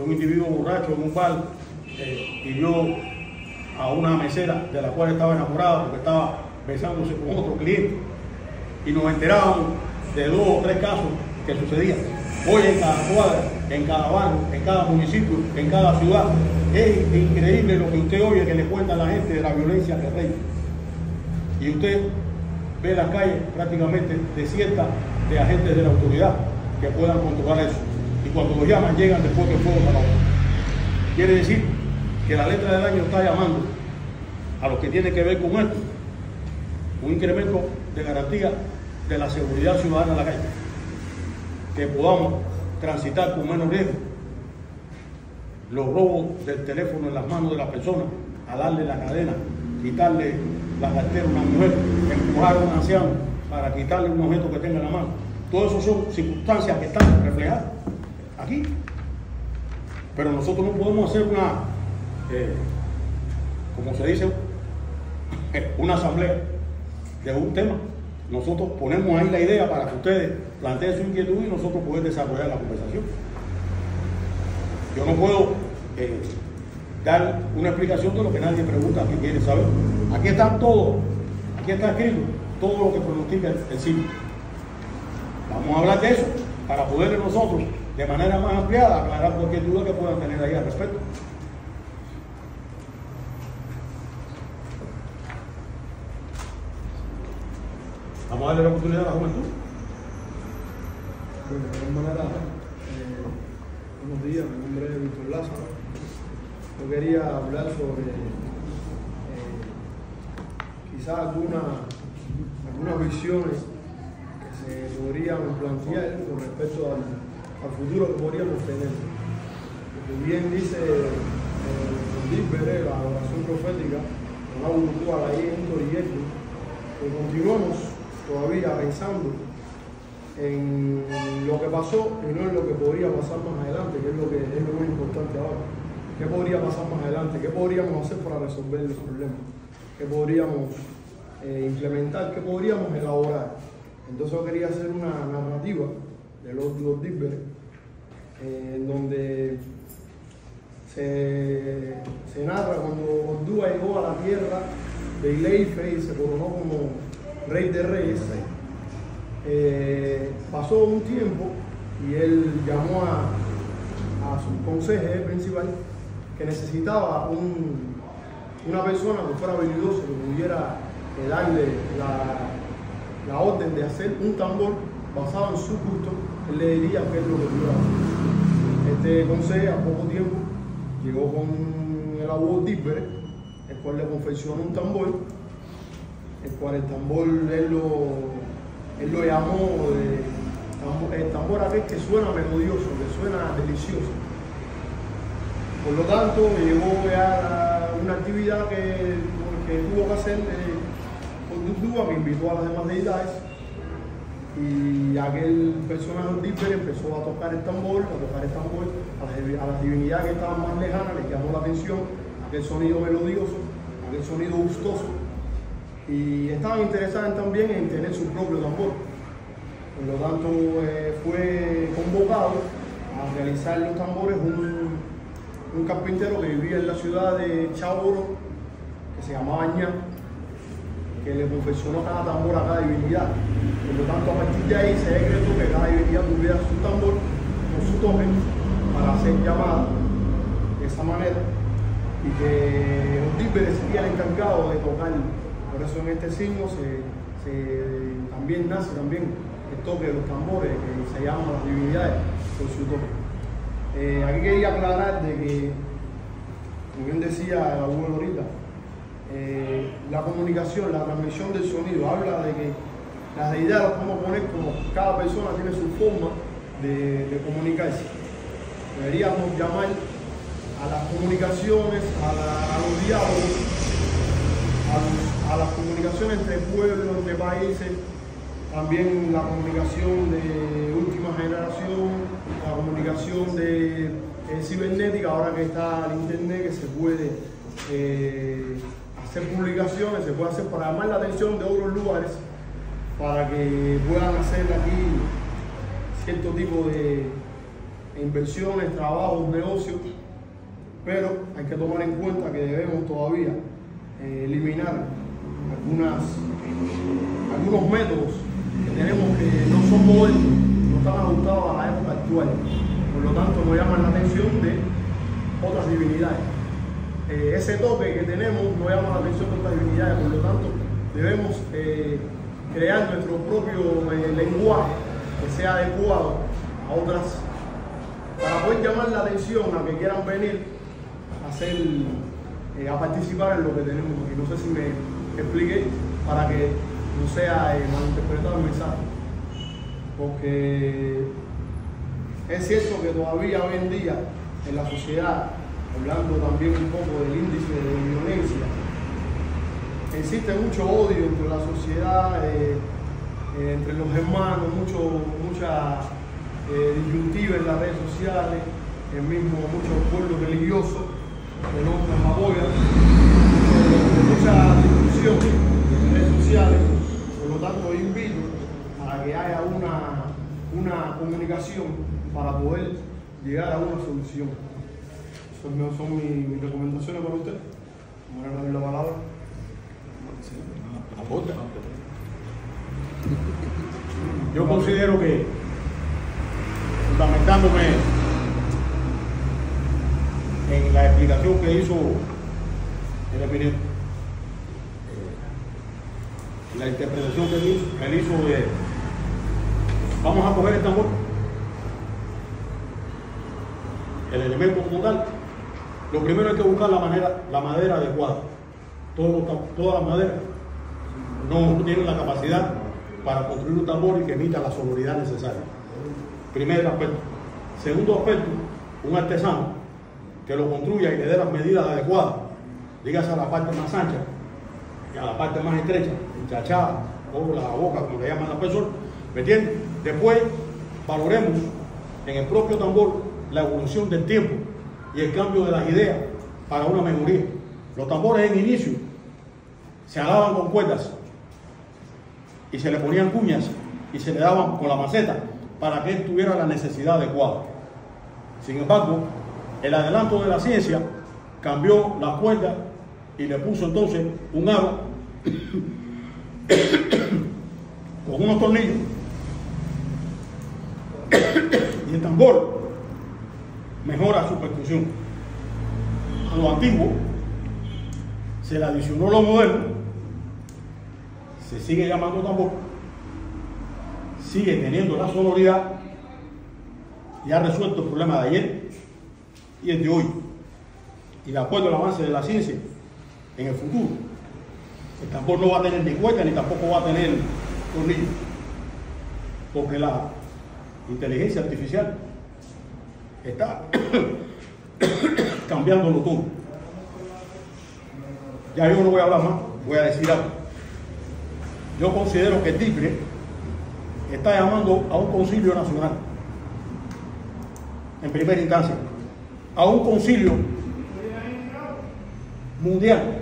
Speaker 1: un individuo borracho en un bar y vio a una mesera de la cual estaba enamorada porque estaba besándose con otro cliente, y nos enterábamos de 2 o 3 casos que sucedían. Hoy en cada cuadra, en cada barrio, en cada municipio, en cada ciudad, es increíble lo que usted oye que le cuenta a la gente de la violencia que reina. Y usted ve las calles prácticamente desiertas de agentes de la autoridad que puedan controlar eso. Y cuando los llaman, llegan después que el fuego se acabó. Quiere decir que la letra del año está llamando a lo que tiene que ver con esto, un incremento de garantía de la seguridad ciudadana en la calle, que podamos transitar con menos riesgo, los robos del teléfono en las manos de las personas, a darle la cadena, quitarle la cartera a una mujer, empujar a un anciano para quitarle un objeto que tenga en la mano. Todo eso son circunstancias que están reflejadas aquí. Pero nosotros no podemos hacer una, como se dice, una asamblea de un tema. Nosotros ponemos ahí la idea para que ustedes planteen su inquietud y nosotros poder desarrollar la conversación. Yo no puedo dar una explicación de lo que nadie pregunta que quiere saber. Aquí está todo, aquí está escrito todo lo que pronostica el signo. Vamos a hablar de eso para poder nosotros, de manera más ampliada, aclarar cualquier duda que puedan tener ahí al respecto. Vamos a darle la oportunidad a la juventud.
Speaker 6: Bueno, de alguna manera, buenos días, mi nombre es Víctor Lázaro. Yo quería hablar sobre quizás algunas visiones que se podrían plantear con respecto al futuro que podríamos tener. Porque bien dice el Díper, la oración profética, con la burbuja ahí en Torriello, que continuamos todavía pensando en lo que pasó y no en lo que podría pasar más adelante, que es lo muy importante ahora. ¿Qué podría pasar más adelante? ¿Qué podríamos hacer para resolver el problema? ¿Qué podríamos implementar? ¿Qué podríamos elaborar? Entonces yo quería hacer una narrativa de los Díper, en donde se narra cuando Ordúa llegó a la tierra de Ileife y se coronó como rey de reyes. Pasó un tiempo y él llamó a su consejero principal que necesitaba una persona que fuera habilidosa, que pudiera darle la orden de hacer un tambor basado en su gusto. Él le diría qué es lo que iba a hacer. Este consejero a poco tiempo llegó con el abuelo Díper, el cual le confeccionó un tambor, el cual el tambor él lo llamó el tambor aquel que suena melodioso, que suena delicioso. Por lo tanto, llegó a una actividad que tuvo que hacer Ordúa, que invitó a las demás deidades, y aquel personaje Díper empezó a tocar el tambor, a las divinidades que estaban más lejanas les llamó la atención aquel sonido melodioso, aquel sonido gustoso, y estaban interesadas también en tener su propio tambor. Por lo tanto, fue convocado a realizar los tambores un carpintero que vivía en la ciudad de Chaoro, que se llamaba Ña, que le confeccionó cada tambor a cada divinidad. Por lo tanto, a partir de ahí se decretó que cada divinidad tuviera su tambor con su toque para hacer llamada de esa manera, y que los Díperes sería el encargado de tocar. Por eso en este signo también nace el toque de los tambores, que se llaman las divinidades por su toque. Aquí quería aclarar de que, como bien decía el abuelo ahorita, la comunicación, la transmisión del sonido, habla de que las deidades las podemos poner como cada persona tiene su forma de comunicarse. Deberíamos llamar a las comunicaciones, a los diálogos, a las comunicaciones entre pueblos, entre países, también la comunicación de última generación, la comunicación de cibernética, ahora que está el internet, que se puede hacer publicaciones, se puede hacer para llamar la atención de otros lugares, para que puedan hacer aquí cierto tipo de inversiones, trabajos, negocios, pero hay que tomar en cuenta que debemos todavía eliminar algunos métodos que tenemos que no son modernos, no están ajustados a la época actual. Por lo tanto, nos llaman la atención de otras divinidades. Ese toque que tenemos no llama la atención de otras divinidades, por lo tanto, debemos crear nuestro propio lenguaje que sea adecuado a otras, para poder llamar la atención a que quieran venir a participar en lo que tenemos aquí. No sé si me expliqué, para que no sea malinterpretado el mensaje, porque es cierto que todavía hoy en día en la sociedad, hablando también un poco del índice de violencia, existe mucho odio entre la sociedad, entre los hermanos, mucha disyuntiva en las redes sociales, muchos pueblos religiosos que no nos apoyan, mucha discusión en redes sociales. Por lo tanto, yo invito a que haya una comunicación para poder llegar a una solución. Esas son mis recomendaciones para usted. Vamos a darle la palabra.
Speaker 1: Yo considero que, fundamentándome en la explicación que hizo el eminente, la interpretación que él hizo de vamos a coger el tambor, el elemento como tal. Lo primero hay que buscar la madera adecuada. Todas las maderas no tienen la capacidad para construir un tambor y que emita la sonoridad necesaria. Primer aspecto. Segundo aspecto, un artesano que lo construya y le dé las medidas adecuadas, dígase a la parte más ancha y a la parte más estrecha, chachada, o la boca, como le llaman las personas, ¿me entiendes? Después valoremos en el propio tambor la evolución del tiempo y el cambio de las ideas para una mejoría. Los tambores en inicio se alaban con cuerdas y se le ponían cuñas y se le daban con la maceta para que él tuviera la necesidad adecuada. Sin embargo, el adelanto de la ciencia cambió la cuerda y le puso entonces un aro con unos tornillos y el tambor mejora su percusión. A lo antiguo se le adicionó lo moderno, se sigue llamando tambor, sigue teniendo la sonoridad y ha resuelto el problema de ayer y el de hoy. Y de acuerdo al avance de la ciencia, en el futuro, el tambor no va a tener ni cuerda ni tampoco va a tener tornillo, porque la inteligencia artificial está cambiándolo todo. Ya yo no voy a hablar más, voy a decir algo. Yo considero que el DIPRE está llamando a un concilio nacional, en primera instancia, a un concilio mundial,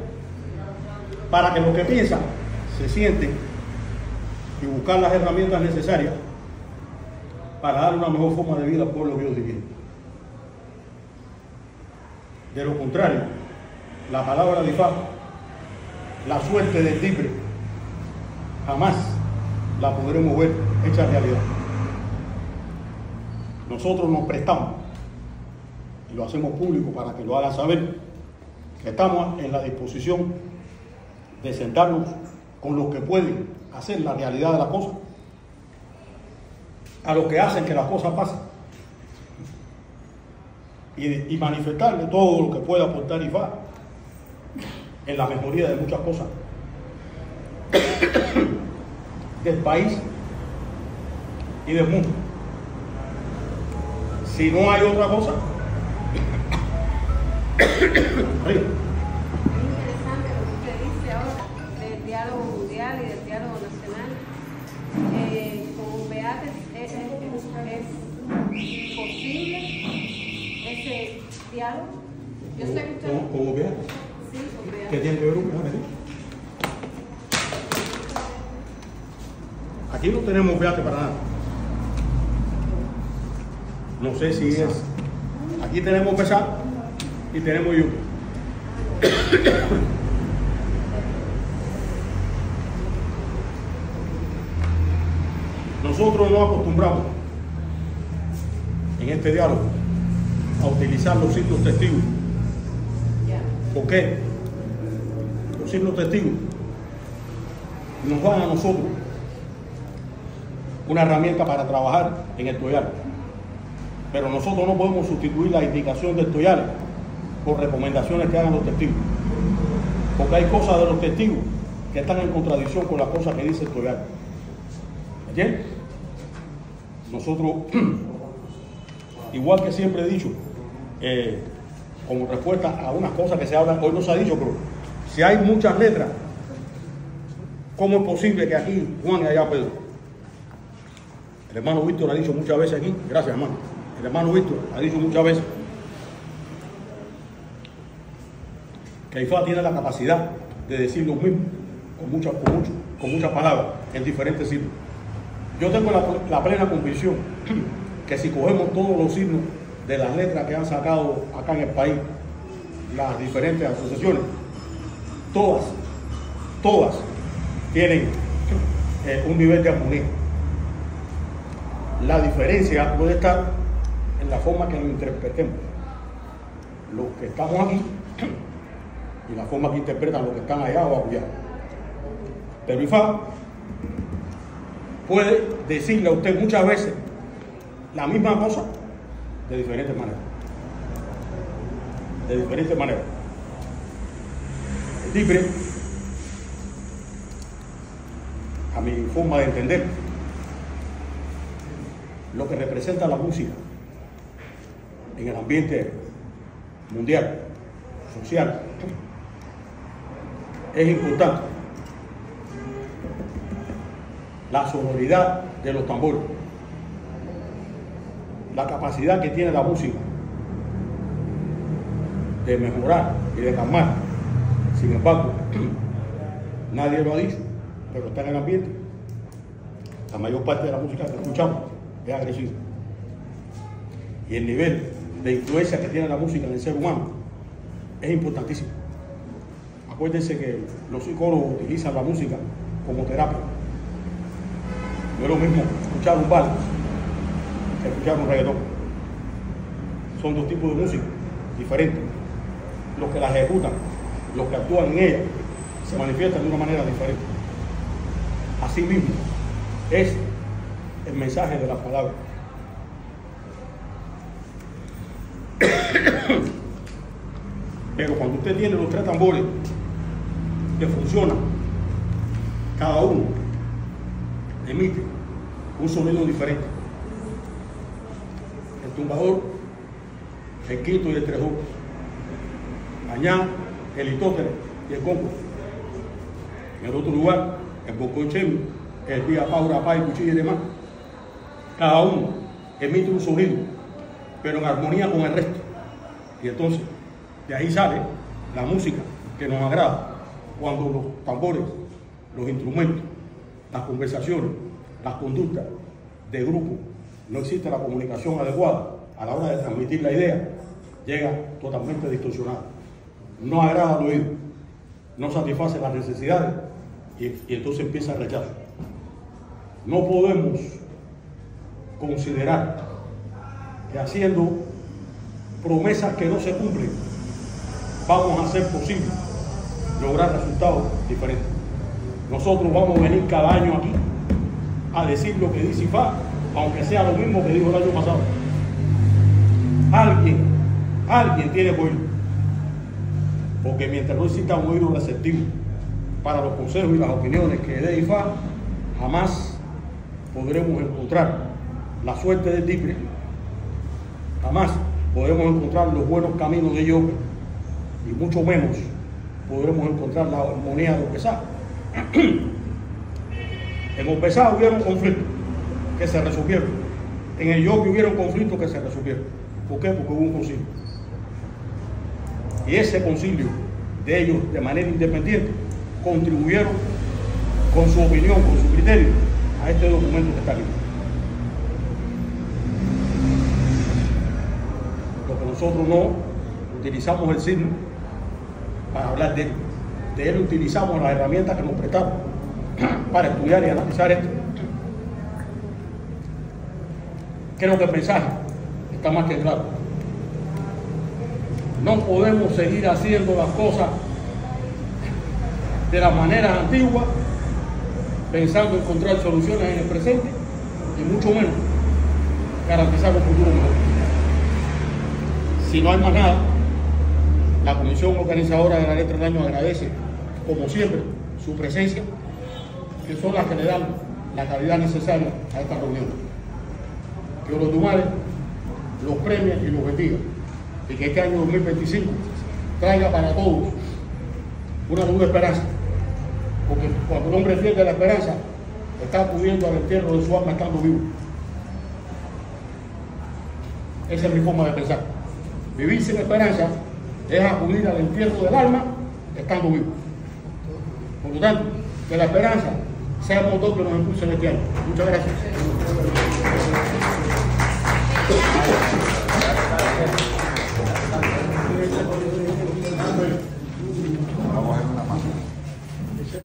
Speaker 1: para que los que piensan se sienten y buscar las herramientas necesarias para dar una mejor forma de vida al pueblo que Dios divino. De lo contrario, la palabra de Ifá, la suerte del DIPRE, jamás la podremos ver hecha realidad. Nosotros nos prestamos, y lo hacemos público para que lo hagan saber, que estamos en la disposición de sentarnos con los que pueden hacer la realidad de las cosas, a los que hacen que las cosas pasen, y manifestarle todo lo que pueda aportar Ifá en la mejoría de muchas cosas del país y del mundo. Si no hay otra cosa,
Speaker 5: Es interesante lo que usted dice ahora del diálogo mundial y del diálogo nacional. Con Beate es posible ese diálogo. Yo sé que usted...
Speaker 1: ¿Cómo Beate?
Speaker 5: Sí, con Beate.
Speaker 1: ¿Qué tiene que ver con Beate? Aquí no tenemos Beate para nada. No sé si es... Aquí tenemos Pesar y tenemos yo. Nosotros no acostumbramos en este diálogo a utilizar los signos testigos. ¿Por qué? Los signos testigos nos dan a nosotros una herramienta para trabajar en el toyal, pero nosotros no podemos sustituir la indicación del toyal por recomendaciones que hagan los testigos, porque hay cosas de los testigos que están en contradicción con las cosas que dice el toyal. ¿Entiendes? Nosotros, igual que siempre he dicho, como respuesta a unas cosas que se hablan, hoy no se ha dicho, pero si hay muchas letras, ¿cómo es posible que aquí Juan y allá Pedro? El hermano Víctor ha dicho muchas veces aquí, gracias hermano, el hermano Víctor ha dicho muchas veces que Ifá tiene la capacidad de decir lo mismo con muchas palabras en diferentes signos. Yo tengo la plena convicción que si cogemos todos los signos de las letras que han sacado acá en el país las diferentes asociaciones, todas tienen un nivel de armonía. La diferencia puede estar en la forma que lo interpretemos los que estamos aquí y la forma que interpretan los que están allá o allá. Pero Ifá puede decirle a usted muchas veces la misma cosa de diferentes maneras. De diferentes maneras. El DIPRE, a mi forma de entender, lo que representa la música en el ambiente mundial, social, es importante la sonoridad de los tambores, la capacidad que tiene la música de mejorar y de calmar. Sin embargo, nadie lo ha dicho, pero está en el ambiente. La mayor parte de la música que escuchamos es agresiva. Y el nivel de influencia que tiene la música en el ser humano es importantísimo. Acuérdense que los psicólogos utilizan la música como terapia. No es lo mismo escuchar un vals que escuchar un reggaetón. Son dos tipos de música diferentes. Los que la ejecutan, los que actúan en ella, se manifiestan de una manera diferente. Así mismo es el mensaje de las palabras. Pero cuando usted tiene los 3 tambores que funcionan, cada uno emite un sonido diferente. El tumbador, el quinto y el trejú, añán, el litótere y el conco. En el otro lugar, el bocochemi, el día paura, pa y cuchillo y demás. Cada uno emite un sonido, pero en armonía con el resto. Y entonces, de ahí sale la música que nos agrada, cuando los tambores, los instrumentos, las conversaciones, las conductas de grupo, no existe la comunicación adecuada a la hora de transmitir la idea, llega totalmente distorsionada. No agrada al oído, no satisface las necesidades y entonces empieza el rechazo. No podemos considerar que haciendo promesas que no se cumplen vamos a hacer posible lograr resultados diferentes. Nosotros vamos a venir cada año aquí a decir lo que dice IFA, aunque sea lo mismo que dijo el año pasado. Alguien tiene que oír, porque mientras no exista un oído receptivo para los consejos y las opiniones que dé IFA, jamás podremos encontrar la suerte del DIPRE, jamás podremos encontrar los buenos caminos de Yope, y mucho menos podremos encontrar la armonía de Opesá. En Opesá hubieron conflictos que se resolvieron, en el Yope hubieron conflictos que se resolvieron. ¿Por qué? Porque hubo un concilio. Y ese concilio de ellos, de manera independiente, contribuyeron con su opinión, con su criterio, a este documento que está aquí. Lo que nosotros no utilizamos el signo para hablar de él. De él utilizamos las herramientas que nos prestaron para estudiar y analizar esto. Creo que el mensaje está más que claro. No podemos seguir haciendo las cosas de las maneras antiguas, pensando en encontrar soluciones en el presente y mucho menos garantizar un futuro mejor. Si no hay más nada, la comisión organizadora de la Letra del Año agradece, como siempre, su presencia, que son las que le dan la calidad necesaria a esta reunión. Que Olotumare los premie y los bendiga, y que este año 2025 traiga para todos una nueva esperanza, porque cuando el hombre pierde la esperanza, está acudiendo al entierro de su alma estando vivo. Esa es mi forma de pensar. Vivir sin esperanza es acudir al entierro del alma estando vivo. Por lo tanto, que la esperanza sea el motor que nos impulse en este año. Muchas gracias.